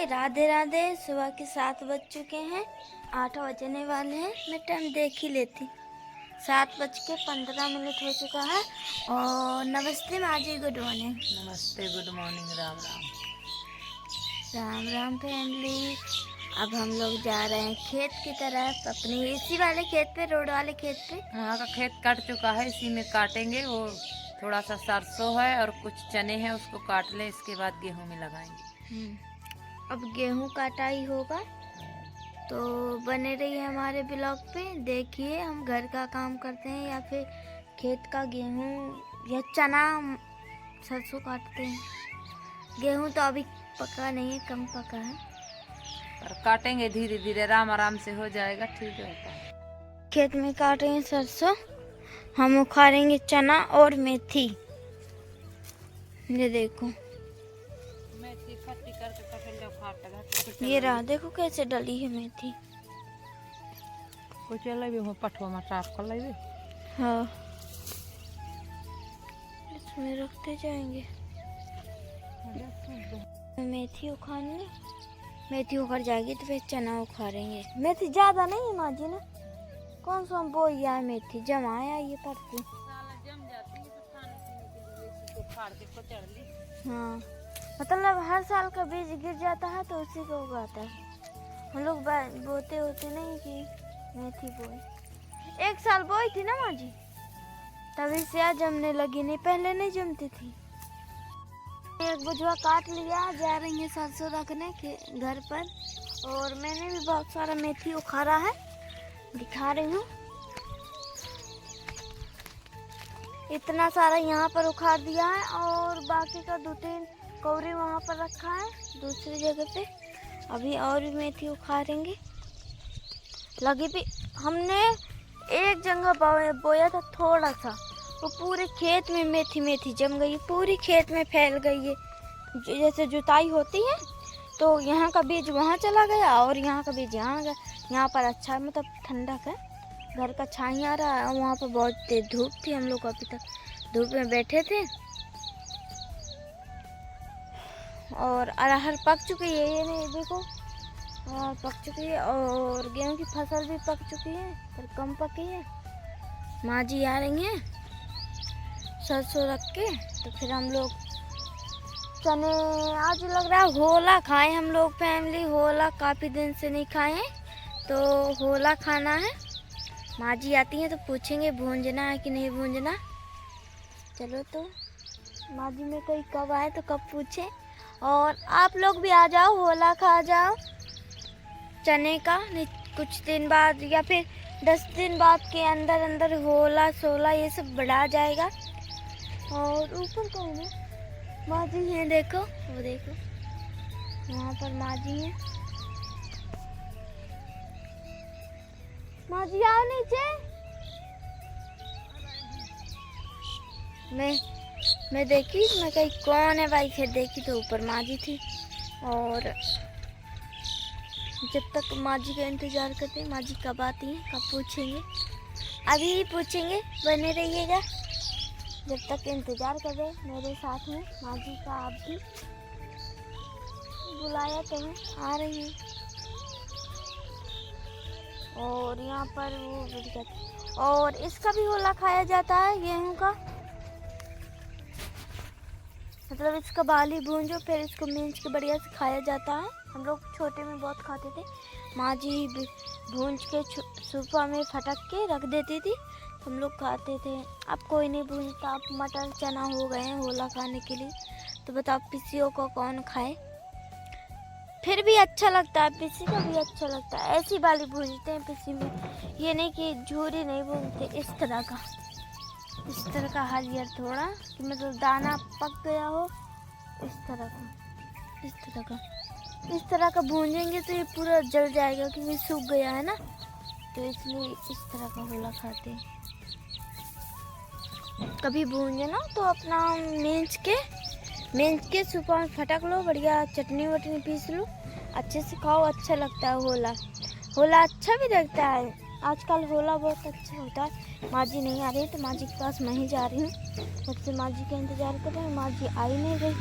राधे राधे। सुबह के 7 बज चुके हैं, 8 बजने वाले हैं। मैं टाइम देख ही लेती। 7:15 हो चुका है। और नमस्ते माँ जी, गुड मॉर्निंग। नमस्ते, good morning, Ram Ram. Ram Ram family. अब हम लोग जा रहे हैं खेत की तरफ, अपने इसी वाले खेत पे, रोड वाले खेत पे। वहाँ का खेत कट चुका है, इसी में काटेंगे। वो थोड़ा सा सरसों है और कुछ चने हैं, उसको काट ले, इसके बाद गेहूं में लगाएंगे। अब गेहूं काटाई होगा, तो बने रहिए हमारे ब्लॉग पे। देखिए हम घर का काम करते हैं या फिर खेत का गेहूं या चना सरसों काटते हैं। गेहूं तो अभी पका नहीं है, कम पका है, पर काटेंगे धीरे धीरे, आराम आराम से हो जाएगा, ठीक होता है। खेत में काट रहे हैं सरसों, हम उखाड़ेंगे चना और मेथी। ये देखो, मेथी खट्टी करके तो ये रहा, देखो कैसे डली है मेथी। कुछ भी पठवा में साफ कर ले। हाँ, इसमें रखते जाएंगे। मेथी उखाड़ने, मेथी उखड़ जाएगी तो फिर चना उखाड़ेंगे। मेथी ज्यादा नहीं है माँ जी ना, कौन सा हम बोया है, मेथी जमाया ये परसों। जम जाती है तो खाने पीने के लिए इसी को फाड़ के कुचल ली। हाँ, मतलब हर साल का बीज गिर जाता है तो उसी को उगाता है। हम लोग बोते होते नहीं कि मेथी बोए। एक साल बोई थी ना माँ जी, तभी से आज जमने लगी, नहीं पहले नहीं जमती थी। एक बुझवा काट लिया, जा रही है सरसों रखने के घर पर। और मैंने भी बहुत सारा मेथी उखाड़ा है, दिखा रही हूँ। इतना सारा यहाँ पर उखाड़ दिया है और बाकी का 2-3 कौरी वहाँ पर रखा है दूसरी जगह पे। अभी और भी मेथी उखाड़ेंगे। लगी भी, हमने एक जगह बोया था थोड़ा सा, वो पूरे खेत में मेथी मेथी जम गई, पूरी खेत में फैल गई है। जैसे जुताई होती है तो यहाँ का बीज वहाँ चला गया और यहाँ का बीज यहाँ गया। यहाँ पर अच्छा मतलब ठंडक है, घर का छाई आ रहा है। वहाँ पर बहुत तेज धूप थी, हम लोग अभी तक धूप में बैठे थे। और अरहर पक चुकी है, ये नहीं देखो, पक चुकी है। और गेहूँ की फसल भी पक चुकी है, पर कम पकी है। माँ जी आ रही हैं सरसों रख के, तो फिर हम लोग चने, आज लग रहा है होला खाए हम लोग फैमिली। होला काफ़ी दिन से नहीं खाए हैं, तो होला खाना है। माँ जी आती हैं तो पूछेंगे भूंजना है कि नहीं भूंजना। चलो, तो माँ जी में कोई कब आए तो कब पूछे। और आप लोग भी आ जाओ, होला खा जाओ चने का। नहीं कुछ दिन बाद या फिर 10 दिन बाद के अंदर अंदर होला सोला ये सब बढ़ा जाएगा। और ऊपर कौन है? माँ जी हैं, देखो वो देखो, वहाँ पर माँ जी हैं। माँ जी आओ नीचे। मैं देखी, मैं कही कौन है भाई, फिर देखी तो ऊपर माँ जी थी। और जब तक माँ जी का इंतजार करते हैं, माँ जी कब आती हैं कब पूछेंगे, अभी ही पूछेंगे, बने रहिएगा जब तक इंतजार कर रहे मेरे साथ में। माँ जी का आप भी बुलाया तो है, आ रही हैं। और यहाँ पर वो बढ़ जाता, और इसका भी होला खाया जाता है गेहूँ का। मतलब इसका बाली भूंजो, फिर इसको मींच के बढ़िया से खाया जाता है। हम लोग छोटे में बहुत खाते थे, माँ जी भूंज के सुपा में फटक के रख देती थी, हम लोग खाते थे। अब कोई नहीं भूंजता, अब मटर चना हो गए हैं होला खाने के लिए। तो बताओ पिसियों को कौन खाए, फिर भी अच्छा लगता है, पिसी का भी अच्छा लगता है। ऐसी बाली भूंजते हैं पिसी में, ये नहीं कि झूरी नहीं भूंजते। इस तरह का हरियर थोड़ा, कि मतलब दाना पक गया हो, इस तरह का भूंजेंगे तो ये पूरा जल जाएगा क्योंकि सूख गया है ना, तो इसलिए इस तरह का होला खाते हैं। कभी भूंजे ना तो अपना मींच के सुपा में फटक लो, बढ़िया चटनी वटनी पीस लो, अच्छे से खाओ, अच्छा लगता है। होला अच्छा भी लगता है, आजकल होला बहुत अच्छा होता है। माँ जी नहीं आ रही तो माँ जी के पास मैं ही जा रही हूँ, जब से माँ जी का इंतजार कर रहे हैं, माँ जी आई नहीं गई।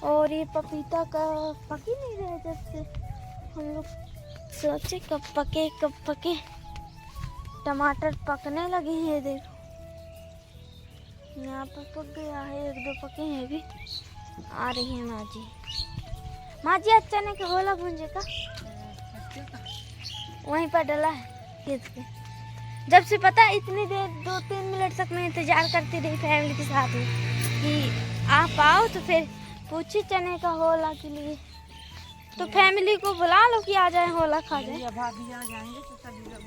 और ये पपीता का पक ही नहीं रहा जब से हम लोग सोचे कब पके। टमाटर पकने लगे हैं, देखो यहाँ पर पक गया है, 1-2 पके हैं भी। आ रही है माँ जी आज चने का गोला भूंजे का वहीं पर डला है खेत पे। जब से पता इतनी देर 2-3 मिनट तक मैं इंतजार करती रही फैमिली के साथ में कि आप आओ, तो फिर पूछी चने का होला के लिए, तो फैमिली को बुला लो कि आ जाए होला खा जाए। भाभी आ जाएंगे तो सभी लोग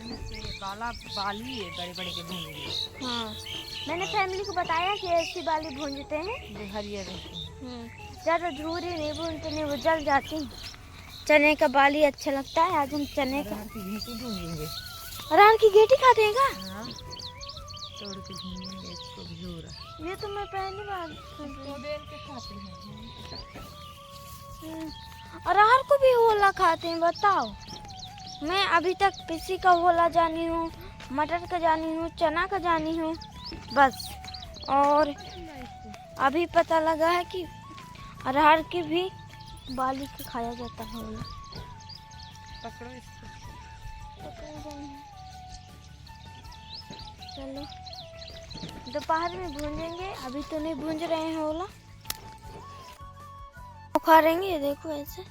बाली है बड़े के भूंजेंगे। हाँ मैंने फैमिली को बताया कि ऐसी बाली भूंजते हैं, जो हरियर ज़्यादा झूरी नहीं भूनते, नहीं वो जल जाती। चने का बाली अच्छा लगता है। आज हम चने का भूंजेंगे। अरहर की गेटी खाते हैं का? हाँ, तोड़ के भूंजेंगे इसको भी। ये तो मैं पहली बार सुन रही हूँ। बेल के खाते हैं। अरहर को भी होला खाते हैं, बताओ। मैं अभी तक पिसी का होला जानी हूँ, मटर का जानी हूँ, चना का जानी हूँ बस। और अभी पता लगा है कि अरहर की भी बाली के खाया जाता है होला। पकड़ो इसको। चलो दोपहर में भूंजेंगे, अभी तो नहीं भूंज रहे हैं होला। खा लेंगे, देखो ऐसे।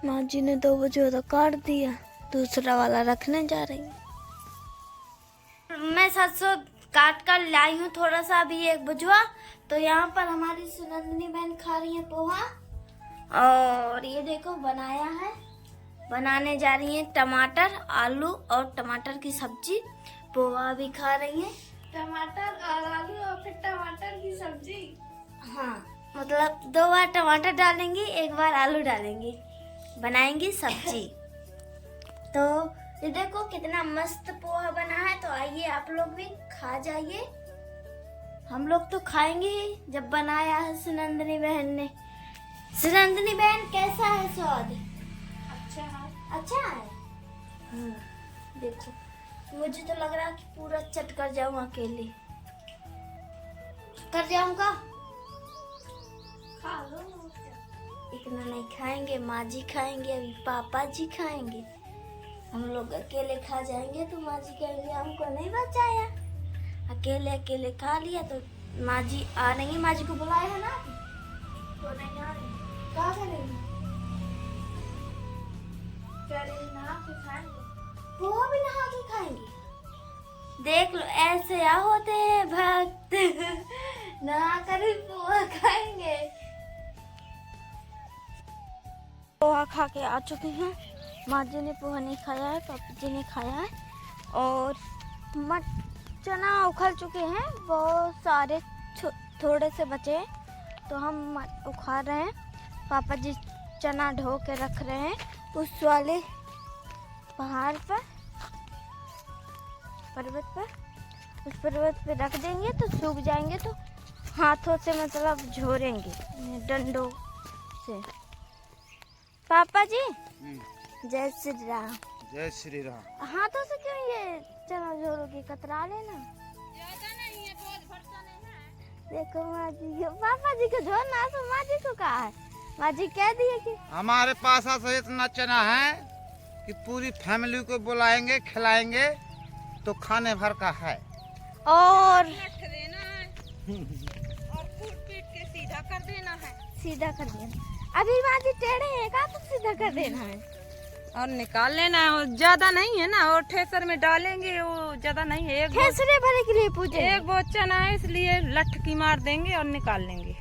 माँ जी ने 2 बजे तो काट दिया, दूसरा वाला रखने जा रही हूँ। मैं 700 काट कर लाई हूँ थोड़ा सा, अभी 1 बजुआ। तो यहाँ पर हमारी सुनंदनी बहन खा रही है पोहा, और ये देखो बनाया है, बनाने जा रही है टमाटर आलू और टमाटर की सब्जी। पोहा भी खा रही है, टमाटर और आलू और फिर टमाटर की सब्जी। हाँ मतलब 2 बार टमाटर डालेंगी, 1 बार आलू डालेंगी, बनाएंगी सब्जी। तो ये देखो कितना मस्त पोहा बना है। तो आइए आप लोग भी खा जाइए। हम लोग तो खाएंगे ही जब बनाया है सुनंदनी बहन ने। सुनंदनी बहन कैसा है स्वाद? अच्छा है। देखो मुझे तो लग रहा है कि पूरा चट कर जाऊं, अकेले कर जाऊंगा। खा लो। इतना नहीं खाएंगे, माँ जी खाएंगे, अभी पापा जी खाएंगे। हम लोग अकेले खा जाएंगे तो माँ जी कहेंगे हमको नहीं बचाया। अकेले खा लिया तो माँ जी आ रही है। माँ जी को बुलाया है ना, तो नहीं आ रही। क्या करेंगे? नहा के खाएंगे, वो भी नहा के खाएंगे। देख लो ऐसे या होते हैं भक्त नहा कर ही पोहा खाएंगे। पोहा खा के आ चुके हैं। माँ जी ने पोहा नहीं खाया है, पापा जी ने खाया है। और चना उखल चुके हैं, बहुत सारे थोड़े से बचे हैं, तो हम उखाड़ रहे हैं। पापा जी चना ढो के रख रहे हैं उस वाले पहाड़ पर, पर्वत पर। उस पर्वत पे रख देंगे तो सूख जाएंगे, तो हाथों से मतलब झोरेंगे डंडों से। पापा जी जय श्री राम। जय श्री राम। हाथों से क्यों ये चना झोरोगे? कतरा लेना। देखो माँ जी, पापा जी को झोरना, तो माँ जी को कहा है, माँ जी कह दिए कि हमारे पास ऐसा इतना चना है कि पूरी फैमिली को बुलाएंगे, खिलाएंगे, तो खाने भर का है। और कूट पीट के सीधा कर देना है। सीधा कर देना। अभी माँ जी टेढ़े हैं का, तो सीधा कर देना है और निकाल लेना है। ज्यादा नहीं है ना, और ठेसर में डालेंगे, वो ज्यादा नहीं है। ठेसरे भरे के लिए पूछे। एक बहुत चना है, इसलिए लठकी मार देंगे और निकाल लेंगे।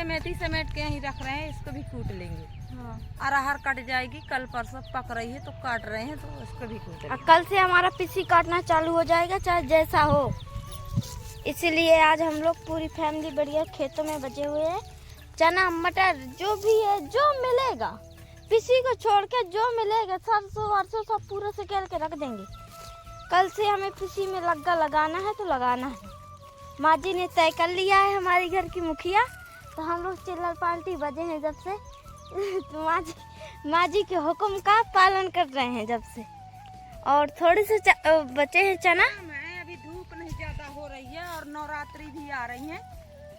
मेथी समेट के यहीं रख रहे हैं, इसको भी कूट लेंगे। हाँ। अरहर कट जाएगी, कल परसों पक रही है तो काट रहे हैं, तो इसको भी कूट लेंगे। कल से हमारा पिसी काटना चालू हो जाएगा, चाहे जैसा हो। इसीलिए आज हम लोग पूरी फैमिली बढ़िया खेतों में बचे हुए हैं। चना मटर जो भी है, जो मिलेगा, पिसी को छोड़ के जो मिलेगा, सरसों वरसों सब पूरा से केल के रख देंगे। कल से हमें पिसी में लग्गा लगाना है तो लगाना है। माँ जी ने तय कर लिया है, हमारी घर की मुखिया। तो हम लोग चिल्लर पाल्टी बजे हैं जब से तो माँ जी के हुक्म का पालन कर रहे हैं जब से। और थोड़े से बचे हैं चना। अभी धूप नहीं ज्यादा हो रही है और नवरात्रि भी आ रही है,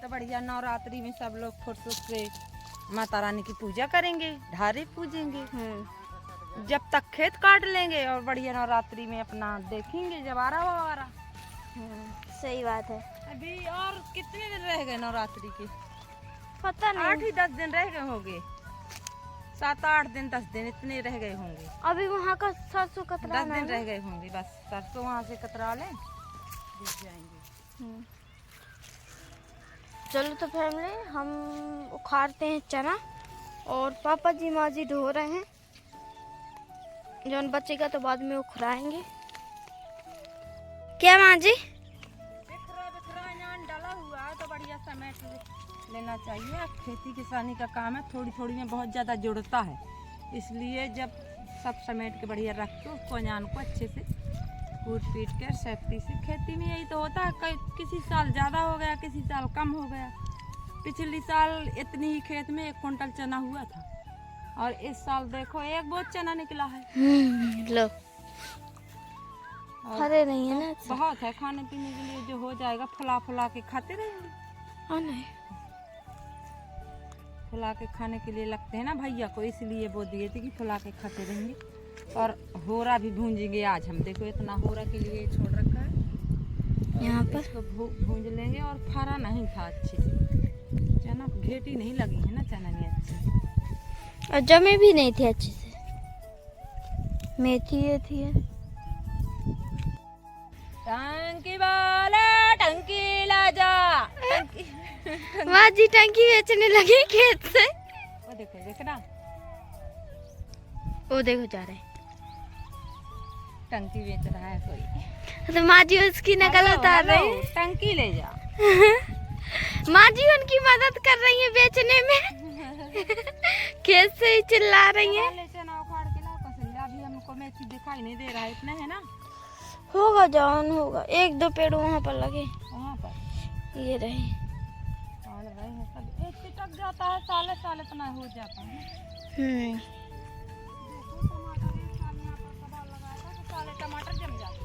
तो बढ़िया नवरात्रि में सब लोग फुर्सत से माता रानी की पूजा करेंगे, ढारे पूजेंगे, जब तक खेत काट लेंगे और बढ़िया नवरात्रि में अपना देखेंगे जवारा ववारा। सही बात है। अभी और कितने दिन रह गए नवरात्रि के? पता नहीं, 8 ही 10 दिन रह गए होंगे, 7-8 दिन 10 दिन इतने रह गए होंगे। अभी वहाँ का सरसों कतरा 10 दिन रह गए होंगे बस। सरसों वहाँ से कतरा लें, बीत जाएंगे। चलो तो फैमिली, हम उखाड़ते हैं चना और पापा जी माँ जी धो रहे हैं। जो बचेगा तो बाद में उखड़ाएंगे। क्या माँ जी? बिखरा नान डाला हुआ है तो बढ़िया समेट लेना चाहिए। अब खेती किसानी का काम है, थोड़ी थोड़ी में बहुत ज़्यादा जुड़ता है, इसलिए जब सब समेट के बढ़िया रख के उसको अनाज को अच्छे से कूट पीट कर सेफ्टी से। खेती में यही तो होता है, किसी साल ज़्यादा हो गया, किसी साल कम हो गया। पिछली साल इतनी ही खेत में 1 कुंटल चना हुआ था और इस साल देखो 1 बोझ चना निकला है। लो, हरे नहीं है ना, बहुत है खाने पीने के लिए, जो हो जाएगा फुला फुला के खाते रहेंगे। हाँ नहीं, फुला के खाने के लिए लगते हैं ना भैया को, इसलिए वो दिए थे कि फुला के खाते रहेंगे। और होरा भी भूंजेंगे आज हम, देखो इतना होरा के लिए छोड़ रखा है यहाँ पर। इसको भूंज लेंगे। और फरा नहीं था अच्छे से चना, घेटी नहीं लगी है ना चना नहीं अच्छी, और जमे भी नहीं थे अच्छे से। मेथी ये थी है। टंकी वाला टंकी ला जा, माँ जी टंकी बेचने लगे खेत से। वो देखो देख ना, वो देखो जा रहे हैं। टंकी बेच रहा है कोई, तो माँ जी उसकी नकल उतार रही है। टंकी ले जा। माँ जी उनकी मदद कर रही है बेचने में। खेत से ही चिल्ला रही है। ले चना उखाड़ के लाओ कसलिया, अभी हमको मेथी दिखाई नहीं दे रहा है, इतना है ना। होगा जवान होगा, 1-2 पेड़ वहाँ पर लगे, वहाँ पर ये रहे। और भाई सब एक चिटक जाता है, साले साल इतना हो जाता है। हम्म, टमाटर एक साल यहाँ पर कबाड़ लगाया था तो साले टमाटर जम जाते।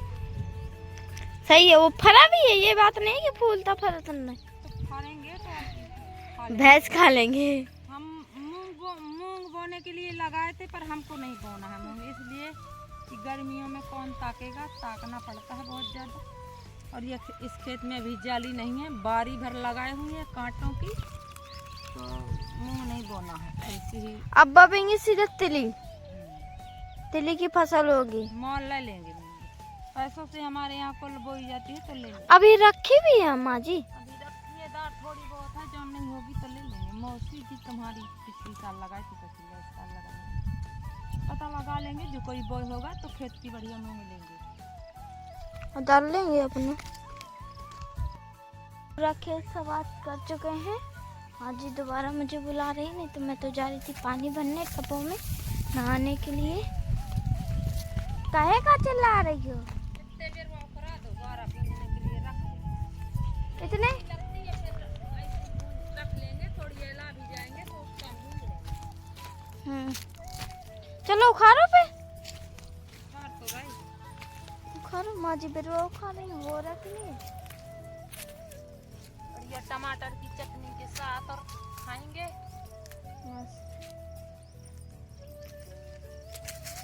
सही है, वो फरा भी है, ये बात नहीं कि फूलता फरता नहीं। तो खाएंगे तो भैंस खा लेंगे। हम मूंग बोने के लिए लगाए थे, पर हमको नहीं बोना है मूंग, इसलिए कि गर्मियों में कौन ताकेगा, ताकना पड़ता है बहुत ज़्यादा। और ये इस खेत में अभी जाली नहीं है, बारी भर लगाए हुए हैं कांटों की, तो मूंग नहीं बोना है, ऐसी ही। अब बपेंगे सीधे तिली की फसल होगी। मोल ले लेंगे मूंग, पैसों से हमारे यहाँ कुल बोई जाती है तो ले लेंगे। अभी रखी भी है माँ जी। अभी रखिए दार थोड़ी बहुत है, जो नहीं होगी तो ले लेंगे। मौसी थी तुम्हारी पिछली साल लगाई थी, तो इस साल लगाएंगे, पता लगा लेंगे। जो कोई बोई होगा तो खेत की बढ़िया मूंग लेंगे और डाल लेंगे अपने। रखे सब बात कर चुके हैं। माँ जी दोबारा मुझे बुला रही, नहीं तो मैं तो जा रही थी पानी भरने टबों में नहाने के लिए। काहे का चिल्ला रही हो? इतने देर में करा दो, दोबारा भूनने के लिए रख लेंगे। इतने लगती है फिर रख लेंगे, थोड़ी एला भी जाएंगे तो उसका भून लेंगे। चलो उखाड़ो पे, हाँ तो भाई उखाड़ो। माँ जी बेरुआ उखा रही हो रख लिए। और ये टमाटर की चटनी के साथ और खाएंगे।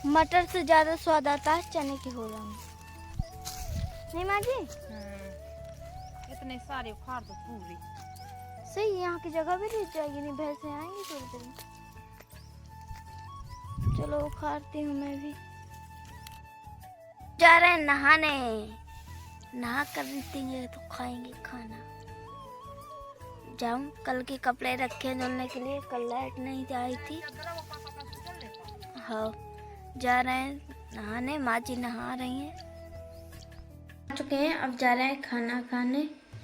मटर से ज्यादा स्वाद आता है चने की होला में, नहीं माँ जी? इतने सारे उखाड़ दो पूरी। सही, यहाँ की जगह भी रुक जाएगी, नहीं भैंसे आएंगी थोड़ी देर में। चलो उखाड़ती हूँ मैं भी। जा रहे हैं नहाने, नहा कर निकलेंगे तो खाएंगे खाना। जाऊँ, कल के कपड़े रखे धुलने के लिए, कल लाइट नहीं आई थी। हाँ, जा रहे हैं नहाने। माँ जी नहा रही हैं, आ चुके हैं, अब जा रहे हैं खाना खाने।